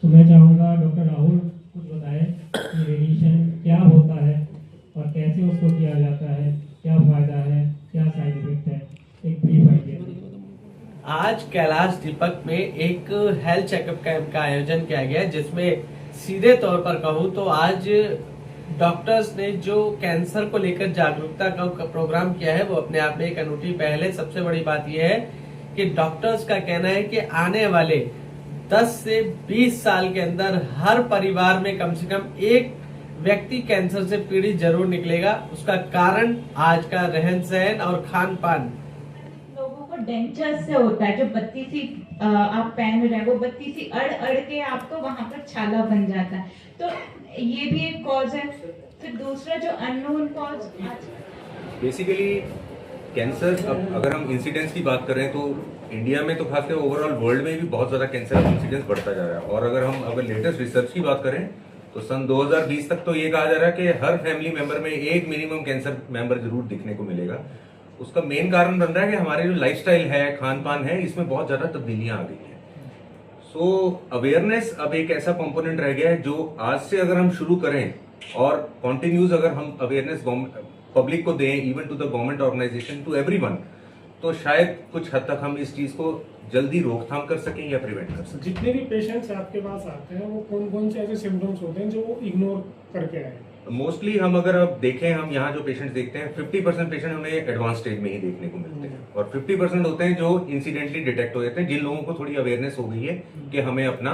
तो मैं चाहूँगा डॉक्टर राहुल कुछ बताएं कि रेडिएशन क्या होता है और कैसे उसको किया जाता है, क्या फ़ायदा है, क्या साइड इफेक्ट है, एक ब्रीफ आइडिया। आज कैलाश दीपक में एक हेल्थ चेकअप कैंप का आयोजन किया गया, जिसमें सीधे तौर पर कहूँ तो आज डॉक्टर्स ने जो कैंसर को लेकर जागरूकता का प्रोग्राम किया है वो अपने आप में एक अनूठी पहल है। सबसे बड़ी बात यह है कि डॉक्टर्स का कहना है कि आने वाले 10 से 20 साल के अंदर हर परिवार में कम से कम एक व्यक्ति कैंसर से पीड़ित जरूर निकलेगा। उसका कारण आज का रहन सहन और खान पान। लोगों को डेंचर से होता है, जो बत्ती सी आप पहन रहे हैं वो बत्ती सी अड़ अड़ के आपको वहां पर छाला बन जाता है, तो ये भी एक कॉज है। फिर दूसरा जो अननोन कॉज, बेसिकली कैंसर, अब अगर हम इंसिडेंस की बात करें तो इंडिया में तो खासकर ओवरऑल वर्ल्ड में भी बहुत ज़्यादा कैंसर इंसिडेंस बढ़ता जा रहा है। और अगर लेटेस्ट रिसर्च की बात करें तो सन 2020 तक तो ये कहा जा रहा है कि हर फैमिली मेंबर में एक मिनिमम कैंसर मेंबर जरूर दिखने को मिलेगा। उसका मेन कारण बन रहा है कि हमारे जो लाइफस्टाइल है, खान पान है, इसमें बहुत ज़्यादा तब्दीलियां आ गई हैं। सो अवेयरनेस अब एक ऐसा कंपोनेंट रह गया है जो आज से अगर हम शुरू करें और कॉन्टिन्यूज अगर हम अवेयरनेस पब्लिक को दें, even to the government organization, to everyone, तो शायद कुछ हद तक हम इस चीज को जल्दी रोकथाम कर सकें या प्रिवेंट कर सकें। जितने भी पेशेंट्स आपके पास आते हैं वो कौन कौन से ऐसे सिम्टम्स होते हैं जो वो इग्नोर करके आए? मोस्टली हम अगर अब देखें, हम यहाँ जो पेशेंट देखते हैं 50% पेशेंट हमें एडवांस स्टेज में ही देखने को मिलते हैं और 50% होते हैं जो इंसिडेंटली डिटेक्ट हो जाते हैं, जिन लोगों को थोड़ी अवेयरनेस हो गई है कि हमें अपना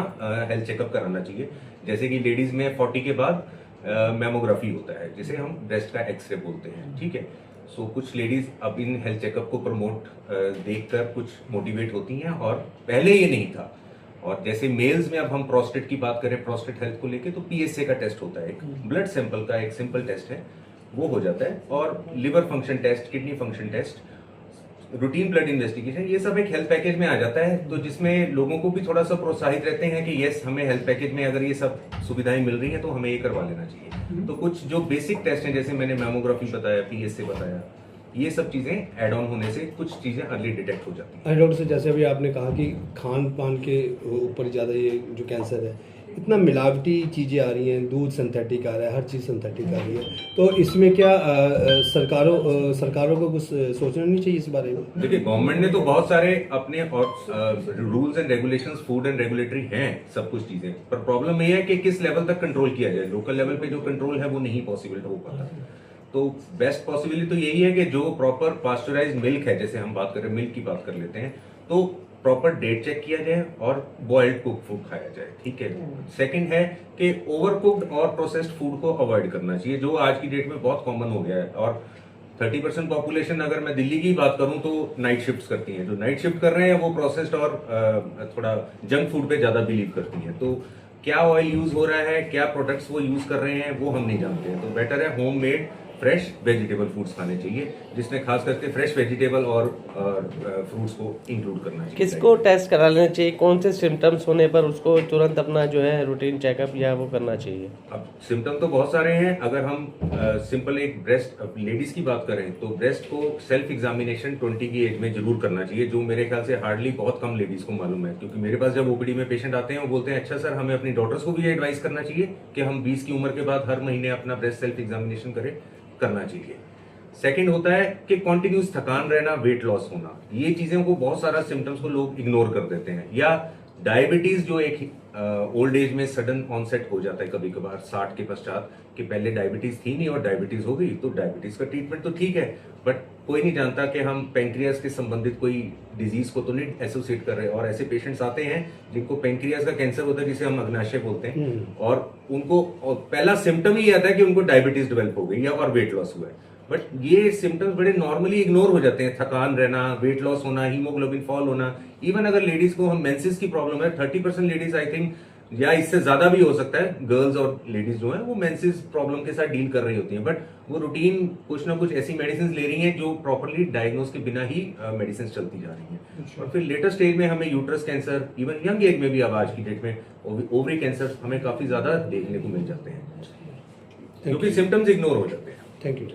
हेल्थ चेकअप कराना चाहिए। जैसे कि लेडीज में 40 के बाद मैमोग्राफी होता है, जिसे हम ब्रेस्ट का एक्सरे बोलते हैं, ठीक है। सो कुछ लेडीज अब इन हेल्थ चेकअप को प्रमोट देखकर कुछ मोटिवेट होती हैं और पहले ये नहीं था। और जैसे मेल्स में अब हम प्रोस्टेट की बात करें, प्रोस्टेट हेल्थ को लेके, तो पीएसए का टेस्ट होता है, एक ब्लड सैंपल का एक सिंपल टेस्ट है, वो हो जाता है। और liver function test, kidney function test, routine blood investigation, ये सब एक हेल्थ पैकेज में आ जाता है। तो जिसमें लोगों को भी थोड़ा सा प्रोत्साहित रहते हैं कि यस, हमें हेल्थ पैकेज में अगर ये सब सुविधाएं मिल रही हैं तो हमें ये करवा लेना चाहिए। तो कुछ जो बेसिक टेस्ट हैं, जैसे मैंने मैमोग्राफी बताया, पीएसए बताया, ये सब चीजें ऐड ऑन होने से कुछ चीजें अर्ली डिटेक्ट हो जाती हैं। डॉक्टर से जैसे अभी आपने कहा कि खान पान के ऊपर ज़्यादा ये जो कैंसर है, इतना मिलावटी चीज़ें आ रही हैं, दूध सिंथेटिक आ रहा है, हर चीज़ सिंथेटिक आ रही है, तो इसमें क्या सरकारों को कुछ सोचना नहीं चाहिए इस बारे में? देखिए, गवर्नमेंट ने तो बहुत सारे अपने rules and regulations, food and regulatory हैं, सब कुछ चीजें, पर प्रॉब्लम ये है कि किस लेवल तक कंट्रोल किया जाए। लोकल लेवल पे जो कंट्रोल है वो नहीं पॉसिबल हो पाता। तो बेस्ट पॉसिबिलिटी तो यही है कि जो प्रॉपर पास्चराइज मिल्क है, जैसे हम बात करें मिल्क की बात कर लेते हैं, तो प्रॉपर डेट चेक किया जाए और बॉइल्ड कुक फूड खाया जाए, ठीक है। सेकंड है कि ओवर कुक्ड और प्रोसेस्ड फूड को अवॉइड करना चाहिए, जो आज की डेट में बहुत कॉमन हो गया है। और 30% पॉपुलेशन, अगर मैं दिल्ली की बात करूं तो नाइट शिफ्ट करती हैं। जो नाइट शिफ्ट कर रहे हैं वो प्रोसेस्ड और थोड़ा जंक फूड पे ज्यादा बिलीव करती हैं। तो क्या ऑयल यूज हो रहा है, क्या प्रोडक्ट्स वो यूज कर रहे हैं, वो हम नहीं जानते हैं। तो बेटर है home made fresh vegetable foods खाने चाहिए, जिसमें खास करके फ्रेश वेजिटेबल और फ्रूट्स को इंक्लूड करना चाहिए। किसको टेस्ट करा लेना चाहिए, कौन से सिम्टम्स होने पर उसको तुरंत अपना जो है रूटीन चेकअप या वो करना चाहिए? अब सिम्टम तो बहुत सारे हैं। अगर हम सिंपल एक ब्रेस्ट लेडीज की बात करें तो ब्रेस्ट को सेल्फ एग्जामिनेशन 20 की एज में जरूर करना चाहिए, जो मेरे ख्याल से हार्डली बहुत कम लेडीज को मालूम है। क्योंकि मेरे पास जब ओपीडी में पेशेंट आते हैं वो बोलते हैं, अच्छा सर, हमें अपनी डॉटर्स को भी एडवाइस करना चाहिए कि हम 20 की उम्र के बाद हर महीने अपना ब्रेस्ट सेल्फ एग्जामिनेशन करना चाहिए। सेकंड होता है कि कॉन्टिन्यूस थकान रहना, वेट लॉस होना, ये चीजें को बहुत सारा सिम्टम्स को लोग इग्नोर कर देते हैं। या डायबिटीज, जो एक ओल्ड एज में सडन ऑनसेट हो जाता है कभी कभार 60 के पश्चात, कि पहले डायबिटीज थी नहीं और डायबिटीज हो गई, तो डायबिटीज का ट्रीटमेंट तो ठीक है, बट कोई नहीं जानता कि हम पैंक्रियाज के संबंधित कोई डिजीज को तो नहीं एसोसिएट कर रहे। और ऐसे पेशेंट्स आते हैं जिनको पैंक्रियाज का कैंसर होता है, जिसे हम अग्नाशय बोलते हैं, और उनको पहला सिम्टम ही आता है कि उनको डायबिटीज डेवलप हो गई या और वेट लॉस हुआ है। बट ये सिम्टम्स बड़े नॉर्मली इग्नोर हो जाते हैं, थकान रहना, वेट लॉस होना, हीमोग्लोबिन फॉल होना। इवन अगर लेडीज को हम मेंसेस की प्रॉब्लम है, 30% लेडीज आई थिंक, या इससे ज्यादा भी हो सकता है, गर्ल्स और लेडीज जो है वो मेंसेस प्रॉब्लम के साथ डील कर रही होती हैं, बट वो रूटीन कुछ ना कुछ ऐसी मेडिसिन ले रही हैं जो प्रॉपरली डायग्नोज के बिना ही मेडिसिन चलती जा रही हैं। और फिर लेटर स्टेज में हमें uterus cancer, even young age में भी अब आज की डेट में ओवरी कैंसर हमें काफी ज्यादा देखने को मिल जाते हैं, क्योंकि सिम्टम्स इग्नोर हो जाते हैं। Thank you.